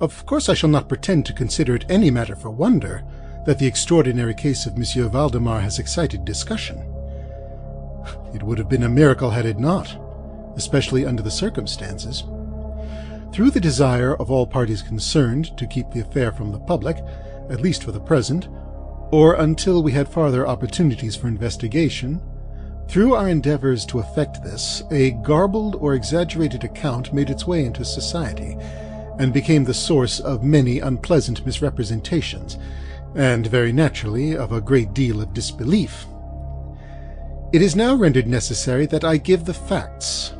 Of course I shall not pretend to consider it any matter for wonder that the extraordinary case of Monsieur Valdemar has excited discussion. It would have been a miracle had it not, especially under the circumstances. Through the desire of all parties concerned to keep the affair from the public, at least for the present, or until we had farther opportunities for investigation, through our endeavors to effect this, a garbled or exaggerated account made its way into society, and became the source of many unpleasant misrepresentations, and very naturally of a great deal of disbelief. It is now rendered necessary that I give the facts,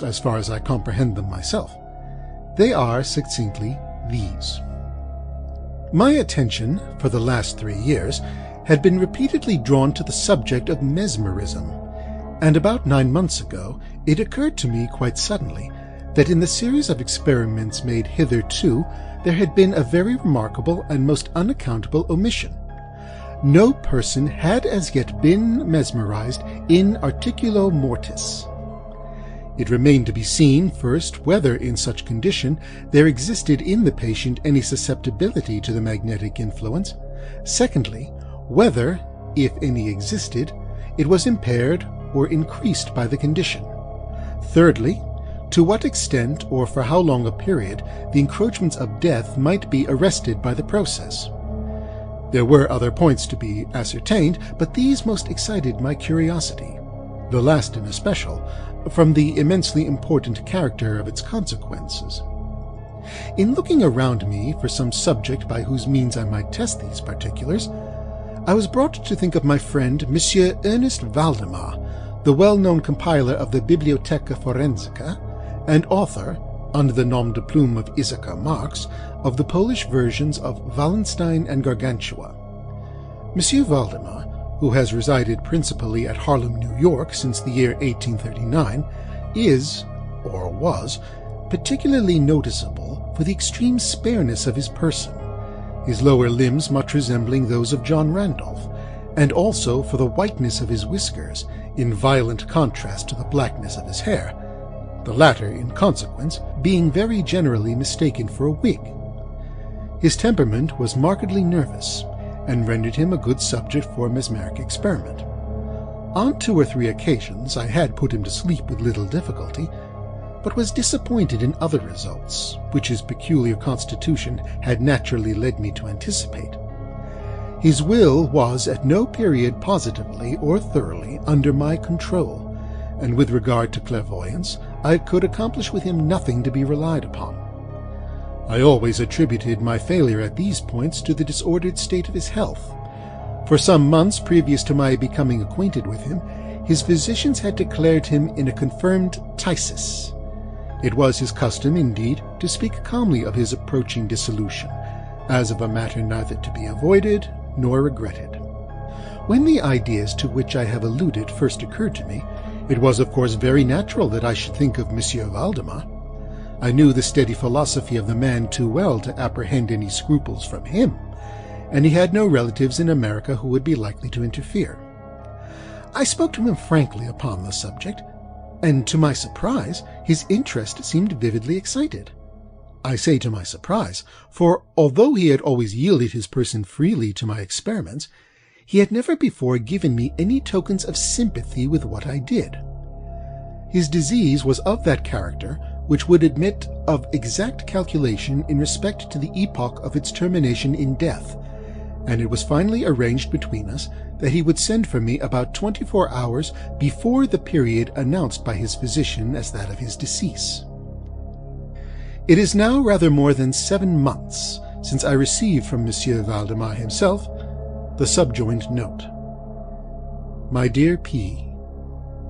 as far as I comprehend them myself. They are, succinctly, these. My attention, for the last 3 years, had been repeatedly drawn to the subject of mesmerism, and about 9 months ago it occurred to me quite suddenly that in the series of experiments made hitherto there had been a very remarkable and most unaccountable omission. No person had as yet been mesmerized in articulo mortis. It remained to be seen, first, whether in such condition there existed in the patient any susceptibility to the magnetic influence; secondly, whether, if any existed, it was impaired or increased by the condition; thirdly, to what extent or for how long a period the encroachments of death might be arrested by the process. There were other points to be ascertained, but these most excited my curiosity, the last in especial, from the immensely important character of its consequences. In looking around me for some subject by whose means I might test these particulars, I was brought to think of my friend Monsieur Ernest Valdemar, the well-known compiler of the Bibliotheca Forensica, and author, under the nom de plume of Issachar Marx, of the Polish versions of Wallenstein and Gargantua. Monsieur Valdemar, who has resided principally at Harlem, New York, since the year 1839, is, or was, particularly noticeable for the extreme spareness of his person, his lower limbs much resembling those of John Randolph, and also for the whiteness of his whiskers, in violent contrast to the blackness of his hair, the latter, in consequence, being very generally mistaken for a wig. His temperament was markedly nervous, and rendered him a good subject for mesmeric experiment. On 2 or 3 occasions I had put him to sleep with little difficulty, but was disappointed in other results, which his peculiar constitution had naturally led me to anticipate. His will was at no period positively or thoroughly under my control, and with regard to clairvoyance I could accomplish with him nothing to be relied upon. I always attributed my failure at these points to the disordered state of his health. For some months previous to my becoming acquainted with him, his physicians had declared him in a confirmed phthisis. It was his custom, indeed, to speak calmly of his approaching dissolution, as of a matter neither to be avoided nor regretted. When the ideas to which I have alluded first occurred to me, it was of course very natural that I should think of Monsieur Valdemar. I knew the steady philosophy of the man too well to apprehend any scruples from him, and he had no relatives in America who would be likely to interfere. I spoke to him frankly upon the subject, and to my surprise his interest seemed vividly excited. I say to my surprise, for although he had always yielded his person freely to my experiments, he had never before given me any tokens of sympathy with what I did. His disease was of that character which would admit of exact calculation in respect to the epoch of its termination in death, and it was finally arranged between us that he would send for me about 24 hours before the period announced by his physician as that of his decease. It is now rather more than 7 months since I received from Monsieur Valdemar himself the subjoined note. My dear P.,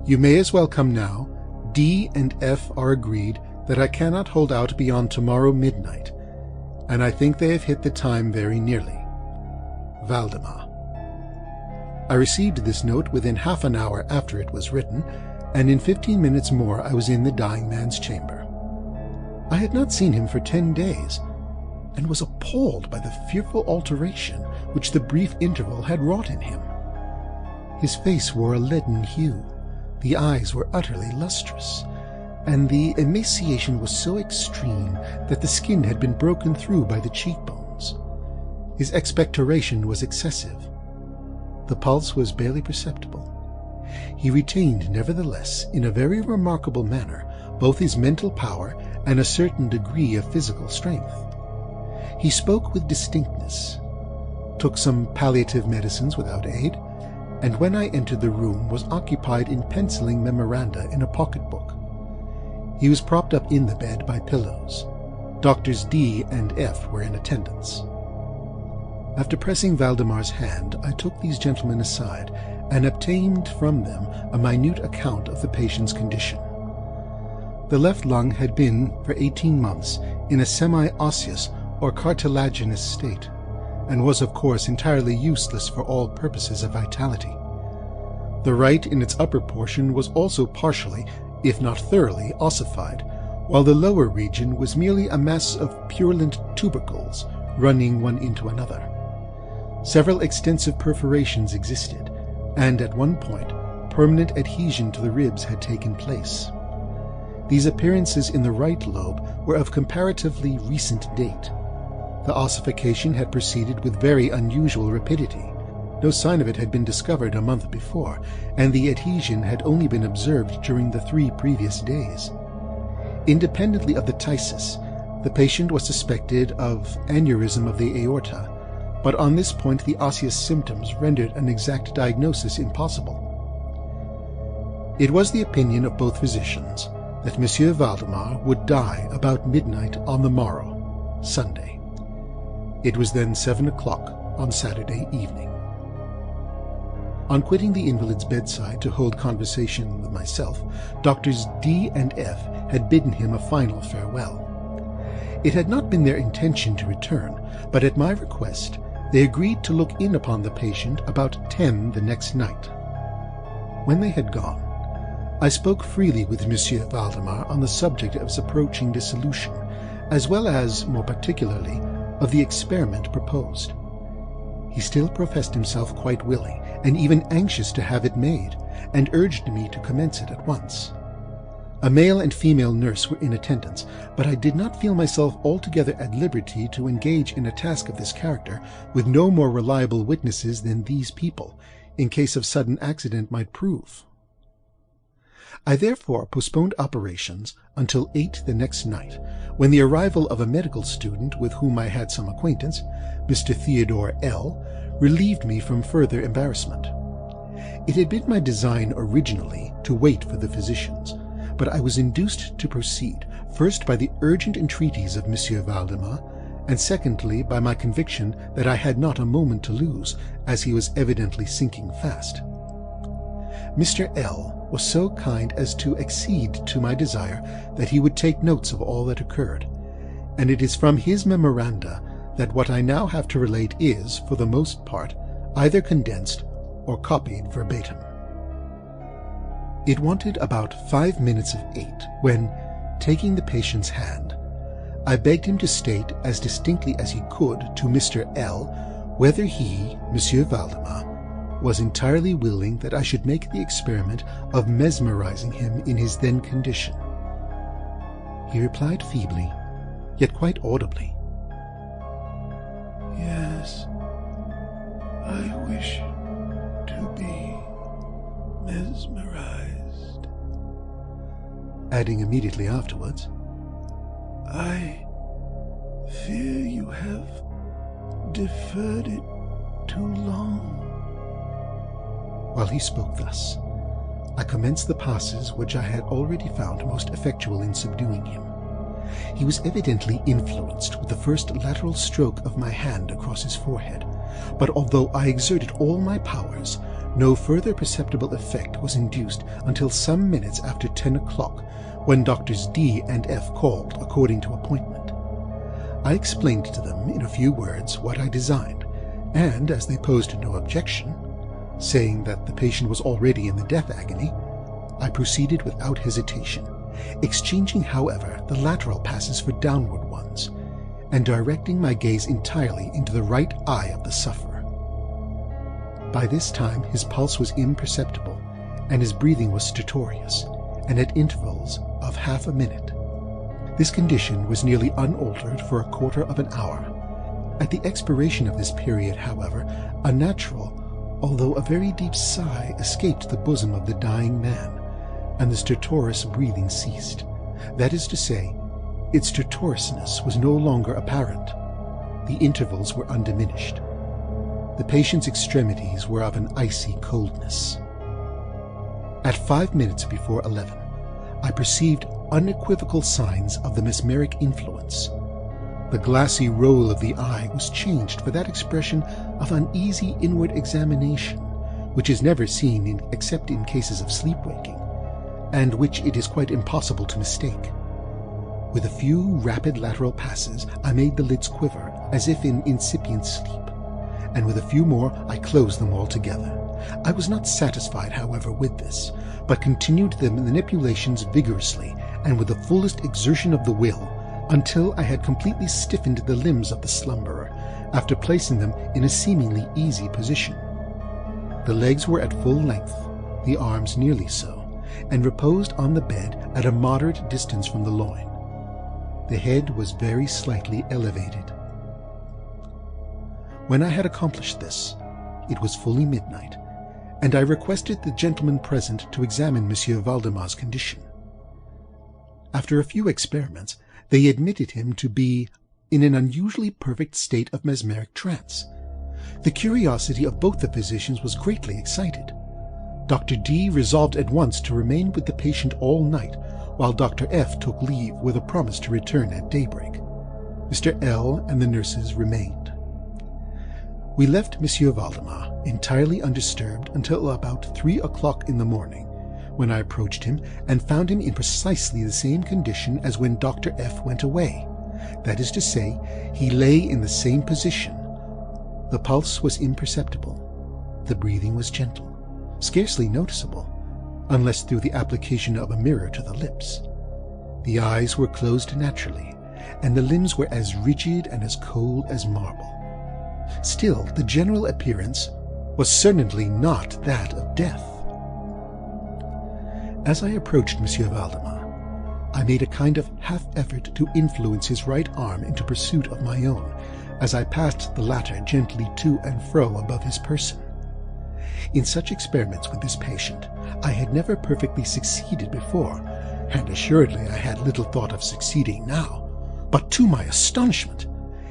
you may as well come now. D and F are agreed that I cannot hold out beyond tomorrow midnight, and I think they have hit the time very nearly. Valdemar. I received this note within half an hour after it was written, and in 15 minutes more I was in the dying man's chamber. I had not seen him for 10 days, and was appalled by the fearful alteration which the brief interval had wrought in him. His face wore a leaden hue, the eyes were utterly lustrous, and the emaciation was so extreme that the skin had been broken through by the cheekbones. His expectoration was excessive. The pulse was barely perceptible. He retained, nevertheless, in a very remarkable manner, both his mental power and a certain degree of physical strength. He spoke with distinctness, took some palliative medicines without aid, and when I entered the room was occupied in penciling memoranda in a pocketbook. He was propped up in the bed by pillows. Doctors D and F were in attendance. After pressing Valdemar's hand, I took these gentlemen aside and obtained from them a minute account of the patient's condition. The left lung had been, for 18 months, in a semi-osseous or cartilaginous state, and was of course entirely useless for all purposes of vitality. The right in its upper portion was also partially, if not thoroughly, ossified, while the lower region was merely a mass of purulent tubercles running one into another. Several extensive perforations existed, and at one point permanent adhesion to the ribs had taken place. These appearances in the right lobe were of comparatively recent date. The ossification had proceeded with very unusual rapidity. No sign of it had been discovered a month before, and the adhesion had only been observed during the 3 previous days. Independently of the phthisis, the patient was suspected of aneurysm of the aorta, but on this point the osseous symptoms rendered an exact diagnosis impossible. It was the opinion of both physicians that M. Valdemar would die about midnight on the morrow, Sunday. It was then 7 o'clock on Saturday evening. On quitting the invalid's bedside to hold conversation with myself, Doctors D and F had bidden him a final farewell. It had not been their intention to return, but at my request they agreed to look in upon the patient about 10 the next night. When they had gone, I spoke freely with M. Valdemar on the subject of his approaching dissolution, as well as, more particularly, of the experiment proposed. He still professed himself quite willing, and even anxious to have it made, and urged me to commence it at once. A male and female nurse were in attendance, but I did not feel myself altogether at liberty to engage in a task of this character with no more reliable witnesses than these people, in case of sudden accident might prove. I therefore postponed operations until 8 the next night, when the arrival of a medical student with whom I had some acquaintance, Mr. Theodore L., relieved me from further embarrassment. It had been my design originally to wait for the physicians, but I was induced to proceed, first by the urgent entreaties of M. Valdemar, and secondly by my conviction that I had not a moment to lose, as he was evidently sinking fast. Mr. L. was so kind as to accede to my desire that he would take notes of all that occurred, and it is from his memoranda that what I now have to relate is, for the most part, either condensed or copied verbatim. It wanted about 5 minutes of 8 when, taking the patient's hand, I begged him to state as distinctly as he could to Mr. L. whether he, M. Valdemar, was entirely willing that I should make the experiment of mesmerizing him in his then condition. He replied feebly, yet quite audibly, "Yes, I wish to be mesmerized," adding immediately afterwards, "I fear you have deferred it too long." While he spoke thus, I commenced the passes which I had already found most effectual in subduing him. He was evidently influenced with the first lateral stroke of my hand across his forehead, but although I exerted all my powers, no further perceptible effect was induced until some minutes after 10 o'clock, when Doctors D and F called according to appointment. I explained to them in a few words what I designed, and as they posed no objection, saying that the patient was already in the death agony, I proceeded without hesitation, exchanging, however, the lateral passes for downward ones, and directing my gaze entirely into the right eye of the sufferer. By this time his pulse was imperceptible, and his breathing was stertorous, and at intervals of half a minute. This condition was nearly unaltered for a quarter of an hour. At the expiration of this period, however, a natural, although a very deep sigh escaped the bosom of the dying man, and the stertorous breathing ceased. That is to say, its stertorousness was no longer apparent. The intervals were undiminished. The patient's extremities were of an icy coldness. At 5 minutes before 11, I perceived unequivocal signs of the mesmeric influence. The glassy roll of the eye was changed for that expression of uneasy inward examination, which is never seen except in cases of sleep-waking, and which it is quite impossible to mistake. With a few rapid lateral passes, I made the lids quiver, as if in incipient sleep, and with a few more I closed them altogether. I was not satisfied, however, with this, but continued the manipulations vigorously and with the fullest exertion of the will, until I had completely stiffened the limbs of the slumberer, after placing them in a seemingly easy position. The legs were at full length, the arms nearly so, and reposed on the bed at a moderate distance from the loin. The head was very slightly elevated. When I had accomplished this, it was fully midnight, and I requested the gentlemen present to examine Monsieur Valdemar's condition. After a few experiments, they admitted him to be in an unusually perfect state of mesmeric trance. The curiosity of both the physicians was greatly excited. Dr. D resolved at once to remain with the patient all night, while Dr. F took leave with a promise to return at daybreak. Mr. L and the nurses remained. We left Monsieur Valdemar entirely undisturbed until about 3 o'clock in the morning, when I approached him and found him in precisely the same condition as when Dr. F went away. That is to say, he lay in the same position. The pulse was imperceptible. The breathing was gentle, scarcely noticeable, unless through the application of a mirror to the lips. The eyes were closed naturally, and the limbs were as rigid and as cold as marble. Still, the general appearance was certainly not that of death. As I approached Monsieur Valdemar, I made a kind of half-effort to influence his right arm into pursuit of my own, as I passed the latter gently to and fro above his person. In such experiments with this patient, I had never perfectly succeeded before, and assuredly I had little thought of succeeding now. But to my astonishment,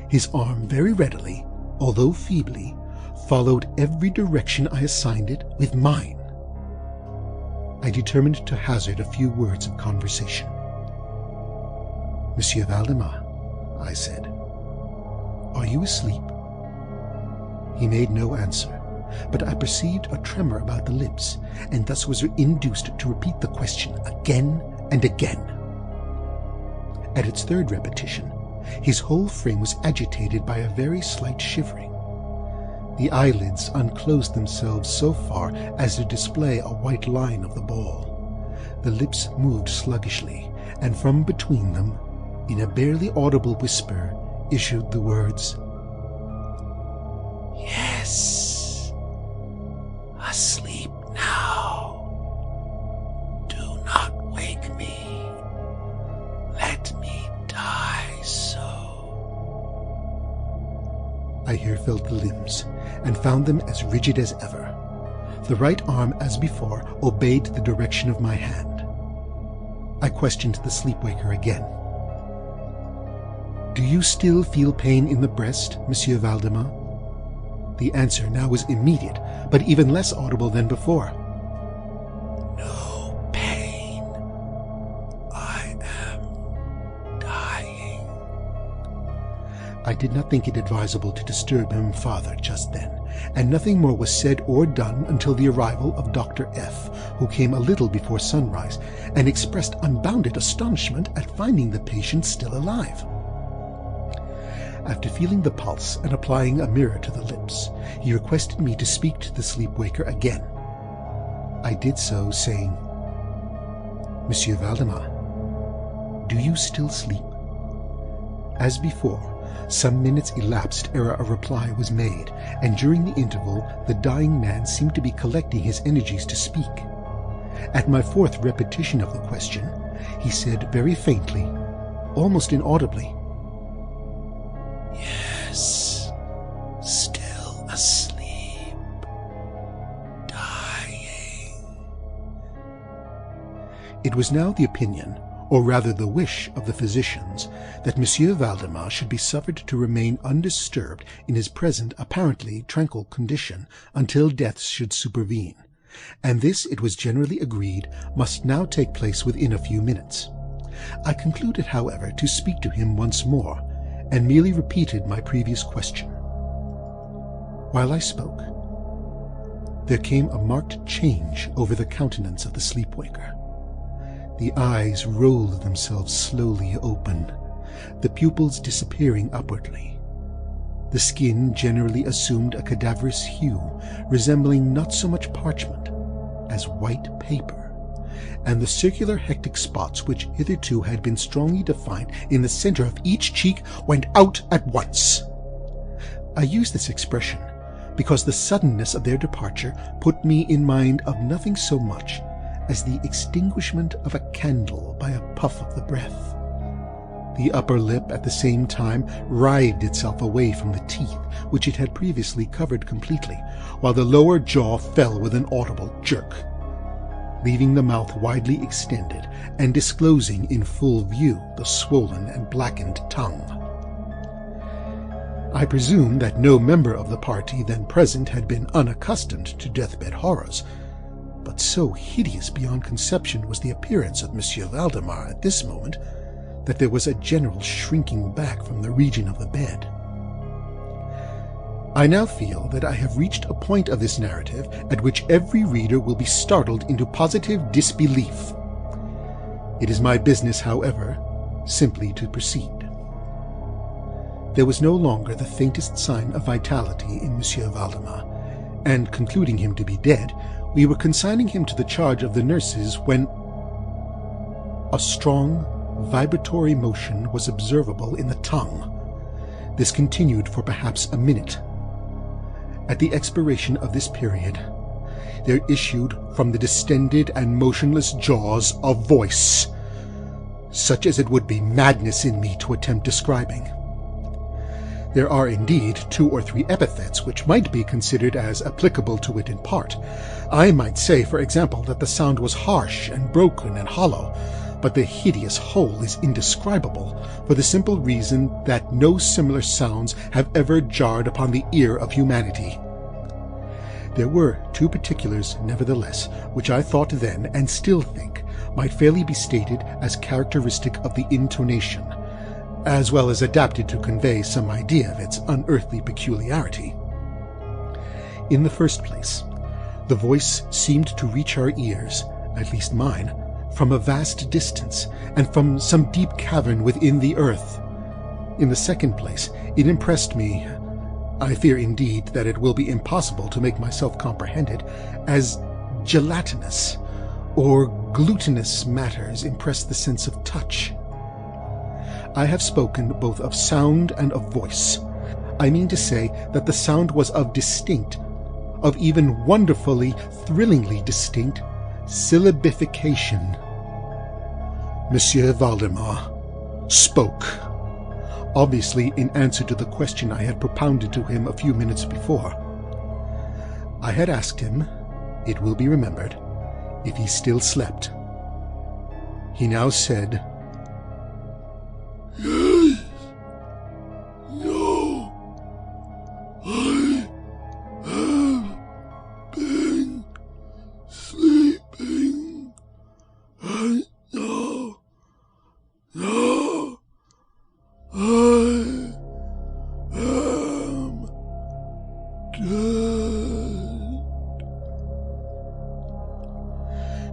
his arm very readily, although feebly, followed every direction I assigned it with mine. I determined to hazard a few words of conversation. "Monsieur Valdemar," I said, "are you asleep?" He made no answer, but I perceived a tremor about the lips, and thus was induced to repeat the question again and again. At its third repetition, his whole frame was agitated by a very slight shivering. The eyelids unclosed themselves so far as to display a white line of the ball. The lips moved sluggishly, and from between them, in a barely audible whisper, issued the words, "Yes, asleep now. Do not wake me. Let me die so." I here felt the limbs, and found them as rigid as ever. The right arm, as before, obeyed the direction of my hand. I questioned the sleep-waker again. "Do you still feel pain in the breast, Monsieur Valdemar?" The answer now was immediate, but even less audible than before. "No pain. I am dying." I did not think it advisable to disturb him farther just then, and nothing more was said or done until the arrival of Dr. F, who came a little before sunrise, and expressed unbounded astonishment at finding the patient still alive. After feeling the pulse and applying a mirror to the lips, he requested me to speak to the sleep-waker again. I did so, saying, "Monsieur Valdemar, do you still sleep?" As before, some minutes elapsed ere a reply was made, and during the interval the dying man seemed to be collecting his energies to speak. At my fourth repetition of the question, he said very faintly, almost inaudibly, "Yes, still asleep, dying." It was now the opinion, or rather the wish of the physicians, that Monsieur Valdemar should be suffered to remain undisturbed in his present apparently tranquil condition until death should supervene, and this, it was generally agreed, must now take place within a few minutes. I concluded, however, to speak to him once more, and merely repeated my previous question. While I spoke, there came a marked change over the countenance of the sleepwaker. The eyes rolled themselves slowly open, the pupils disappearing upwardly. The skin generally assumed a cadaverous hue, resembling not so much parchment as white paper, and the circular hectic spots which hitherto had been strongly defined in the center of each cheek went out at once. I use this expression because the suddenness of their departure put me in mind of nothing so much as the extinguishment of a candle by a puff of the breath. The upper lip at the same time writhed itself away from the teeth which it had previously covered completely, while the lower jaw fell with an audible jerk, leaving the mouth widely extended and disclosing in full view the swollen and blackened tongue. I presume that no member of the party then present had been unaccustomed to deathbed horrors, but so hideous beyond conception was the appearance of Monsieur Valdemar at this moment that there was a general shrinking back from the region of the bed. I now feel that I have reached a point of this narrative at which every reader will be startled into positive disbelief. It is my business, however, simply to proceed. There was no longer the faintest sign of vitality in Monsieur Valdemar, and concluding him to be dead, we were consigning him to the charge of the nurses when a strong, vibratory motion was observable in the tongue. This continued for perhaps a minute. At the expiration of this period, there issued from the distended and motionless jaws a voice, such as it would be madness in me to attempt describing. There are indeed 2 or 3 epithets which might be considered as applicable to it in part. I might say, for example, that the sound was harsh and broken and hollow, but the hideous whole is indescribable, for the simple reason that no similar sounds have ever jarred upon the ear of humanity. There were 2 particulars, nevertheless, which I thought then, and still think, might fairly be stated as characteristic of the intonation, as well as adapted to convey some idea of its unearthly peculiarity. In the first place, the voice seemed to reach our ears, at least mine, from a vast distance, and from some deep cavern within the earth. In the second place, it impressed me, I fear indeed that it will be impossible to make myself comprehended, as gelatinous or glutinous matters impress the sense of touch. I have spoken both of sound and of voice. I mean to say that the sound was of distinct, of even wonderfully, thrillingly distinct, syllabification. Monsieur Valdemar spoke, obviously in answer to the question I had propounded to him a few minutes before. I had asked him, it will be remembered, if he still slept. He now said, "Yes. No. I have been sleeping. And now I am dead."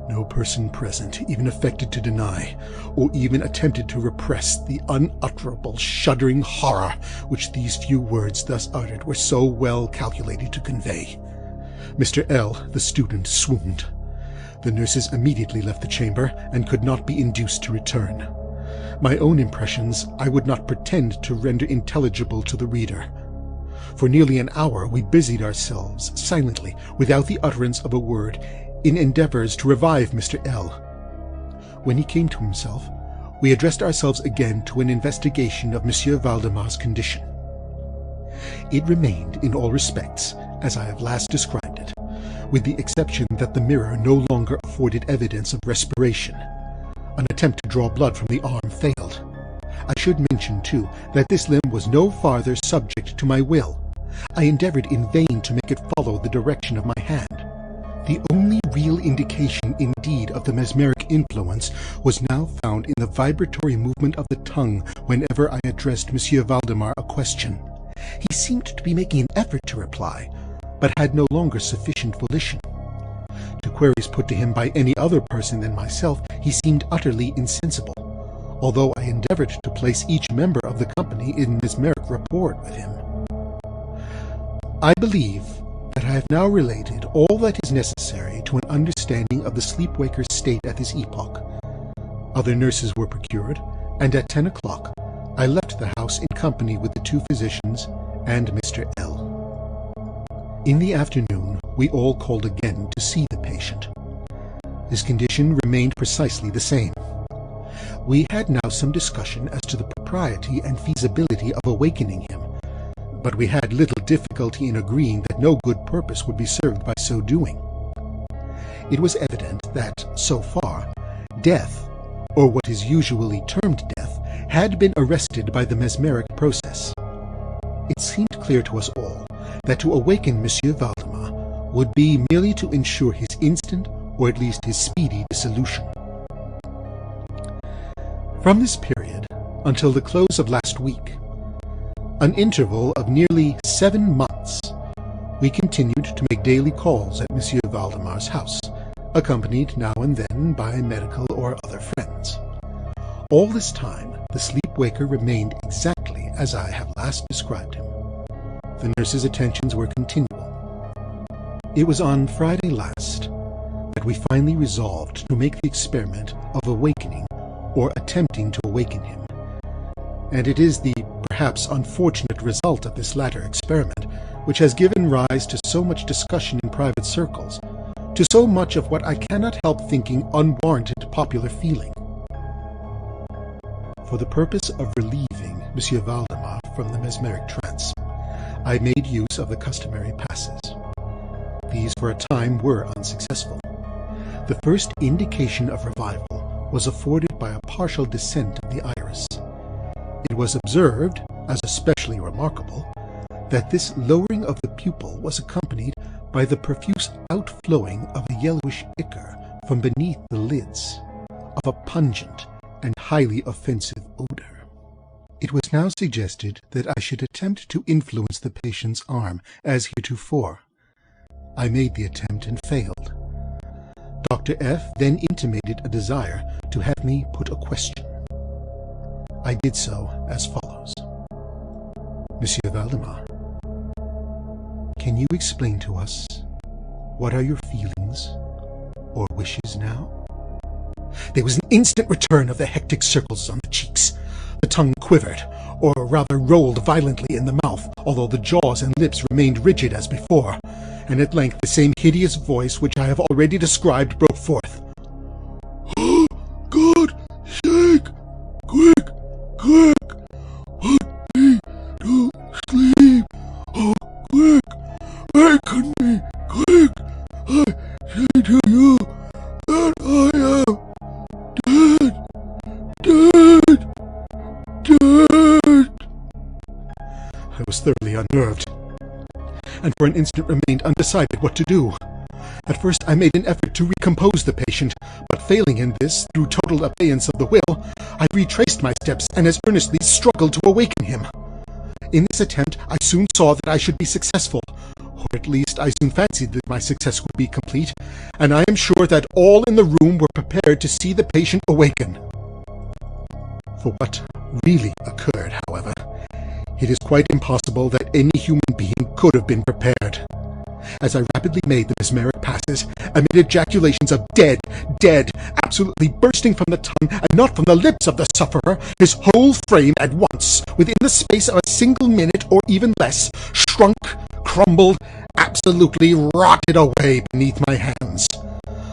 No person present even affected to deny, or even attempted to repress the unutterable shuddering horror which these few words thus uttered were so well calculated to convey. Mr. L., the student, swooned. The nurses immediately left the chamber, and could not be induced to return. My own impressions I would not pretend to render intelligible to the reader. For nearly an hour we busied ourselves silently, without the utterance of a word, in endeavours to revive Mr. L. When he came to himself, we addressed ourselves again to an investigation of Monsieur Valdemar's condition. It remained in all respects as I have last described it, with the exception that the mirror no longer afforded evidence of respiration. An attempt to draw blood from the arm failed. I should mention, too, that this limb was no farther subject to my will. I endeavoured in vain to make it follow the direction of my hand. The only real indication, indeed, of the mesmeric influence was now found in the vibratory movement of the tongue whenever I addressed Monsieur Valdemar a question. He seemed to be making an effort to reply, but had no longer sufficient volition. To queries put to him by any other person than myself, he seemed utterly insensible, although I endeavoured to place each member of the company in mesmeric rapport with him. I believe that I have now related all that is necessary to an understanding of the sleep-waker's state at this epoch. Other nurses were procured, and at 10 o'clock I left the house in company with the 2 physicians and Mr. L. In the afternoon we all called again to see the patient. His condition remained precisely the same. We had now some discussion as to the propriety and feasibility of awakening him, but we had little difficulty in agreeing that no good purpose would be served by so doing. It was evident that, so far, death, or what is usually termed death, had been arrested by the mesmeric process. It seemed clear to us all that to awaken Monsieur Valdemar would be merely to ensure his instant, or at least his speedy, dissolution. From this period until the close of last week, an interval of nearly 7 months, we continued to make daily calls at Monsieur Valdemar's house, accompanied now and then by medical or other friends. All this time the sleep-waker remained exactly as I have last described him. The nurse's attentions were continual. It was on Friday last that we finally resolved to make the experiment of awakening or attempting to awaken him, and it is the perhaps unfortunate result of this latter experiment which has given rise to so much discussion in private circles, to so much of what I cannot help thinking unwarranted popular feeling. For the purpose of relieving Monsieur Valdemar from the mesmeric trance, I made use of the customary passes. These for a time were unsuccessful. The first indication of revival was afforded by a partial descent of the iris. It was observed, as especially remarkable, that this lowering of the pupil was accompanied by the profuse outflowing of a yellowish ichor from beneath the lids, of a pungent and highly offensive odour. It was now suggested that I should attempt to influence the patient's arm as heretofore. I made the attempt and failed. Dr. F. then intimated a desire to have me put a question. I did so as follows. Monsieur Valdemar, can you explain to us what are your feelings or wishes now? There was an instant return of the hectic circles on the cheeks. The tongue quivered, or rather rolled violently in the mouth, although the jaws and lips remained rigid as before, and at length the same hideous voice which I have already described broke forth. Oh, God, shake! Quick, quick! Put me to sleep! Oh, quick! Waken me, quick! I say to you that I am dead! Dead! Dead! I was thoroughly unnerved, and for an instant remained undecided what to do. At first I made an effort to recompose the patient, but failing in this, through total abeyance of the will, I retraced my steps and as earnestly struggled to awaken him. In this attempt I soon saw that I should be successful, or at least I soon fancied that my success would be complete, and I am sure that all in the room were prepared to see the patient awaken. For what really occurred, however, it is quite impossible that any human being could have been prepared. As I rapidly made the mesmeric passes, amid ejaculations of dead, dead, absolutely bursting from the tongue and not from the lips of the sufferer, his whole frame at once, within the space of a single minute or even less, shrunk, crumbled, absolutely rotted away beneath my hands.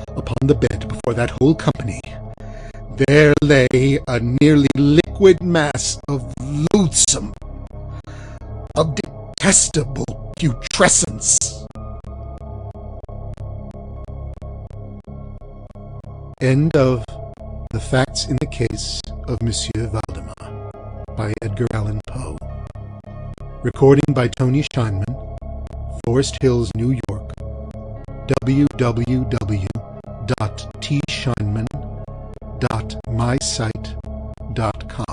upon the bed before that whole company, there lay a nearly liquid mass of loathsome, of detestable putrescence. End of The Facts in the Case of Monsieur Valdemar by Edgar Allan Poe. Recording by Tony Scheinman, Forest Hills, New York. www.tscheinman.mysite.com